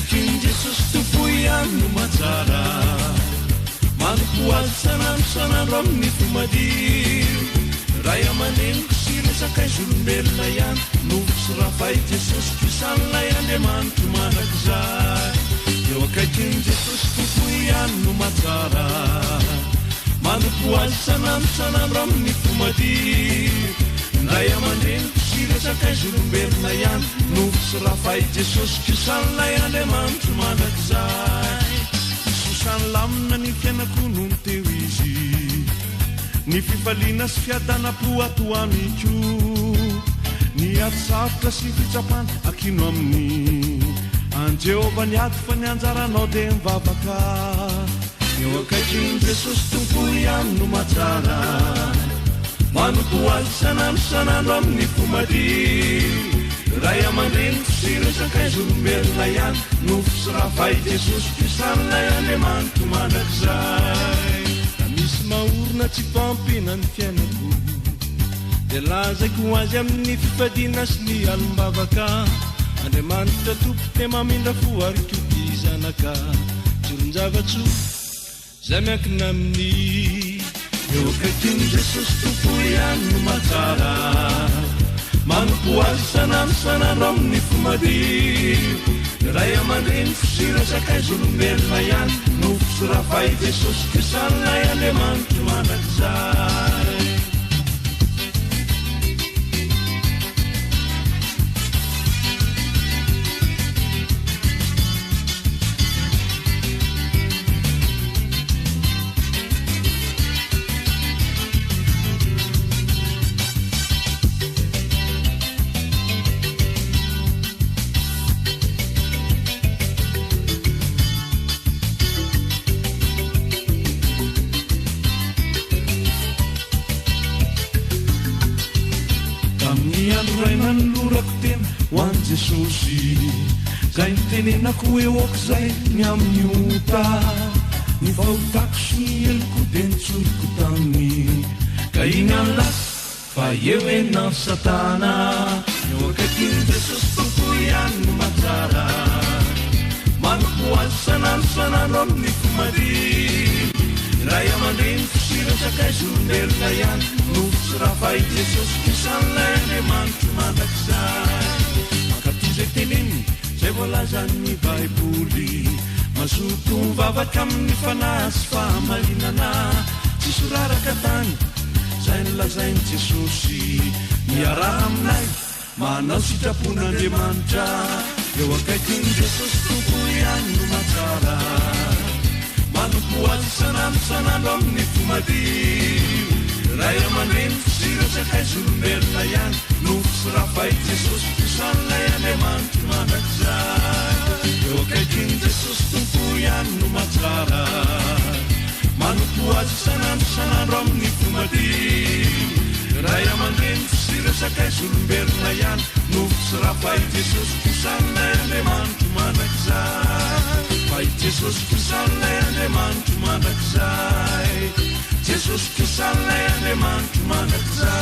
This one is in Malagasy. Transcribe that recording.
Jesus tupuiano matsara manompoazy sanandro amin'ny fomadio ray amaneniko sy resakaizolombelona ihany novosy rafay Jesosy krisanilay Andriamanitro manak'izay eo akaikiny Jesosy tupuiano matsara manompoazy sanandro amin'ny fomadio ray amaneniko resakaizolombelona ihany novosy rafay Jesosy krisanilay Andriamanitro manak'izay sosany lamina ny fiainako noho teo izy ny fifaliana sy fiadanam-po ato amiko ny atsarotra sy fitsapana akino amin'ny anjehova ny ato fa ny anjaranao dia mivavaka eo akaikiny Jesosy tompo ihany no matsara manompoazy sanandro amin'ny fomadio ray amaneniko sy resakaizolombelona ihany novosy rafay Jesosy krisanilay Andriamanitro manak'izay da misy maorona tsy fampina ny fiainako dia lazaiko azy amin'ny fifadiana sy ny alim-bavaka Andriamanitra tompo te mamindra foariko ty zanaka tsoron-javatso zay miankina amin'ny eo akaikiny Jesosy tompo ihany no matsara manompoazy sanandro amin'ny fomadio ray amaneniko sy resakaizolombelona ihany novosy rafay Jesosy krisanilay Andriamanitro manak'izay Jesosy zay nitenenako eo aok'izay ny amin'ny ota ny vahotako sy ny eloko dia nitsoriko taminy ka iny any lasa fa eo enao satana eo akaikiny Jesosy tompo ihany no matsara manompoazy sanandro amin'ny fomadio ray amaneniko sy resakaizolombelona ihany novosy rafay Jesosy krisanilay Andriamanitro manak'izay zay teneniny zay voalazan'ny baiboly mazoto mivavaka amin'ny fanahy sy fahamalinana tsisy raraka tany zay nilazainy Jesosy miaraha aminay manao sitrapon'Andriamanitra eo akaikiny Jesosy tompo ihany no matsara manompoazy sanandro amin'ny fomadio ray amaneniko sy resakaizolombelona ihany novosy rafay Jesosy krisanilay Andriamanitro manak'izay eo akaikiny Jesosy tompo ihany no matsara manompoazy sanandro amin'ny fomadio ray amaneniko sy resakaizolombelona ihany novosy rafay Jesosy krisanilay Andriamanitro manak'izay fay Jesosy krisanilay Andriamanitro manak'izay Jesosy krisanilay Andriamanitro manak'izay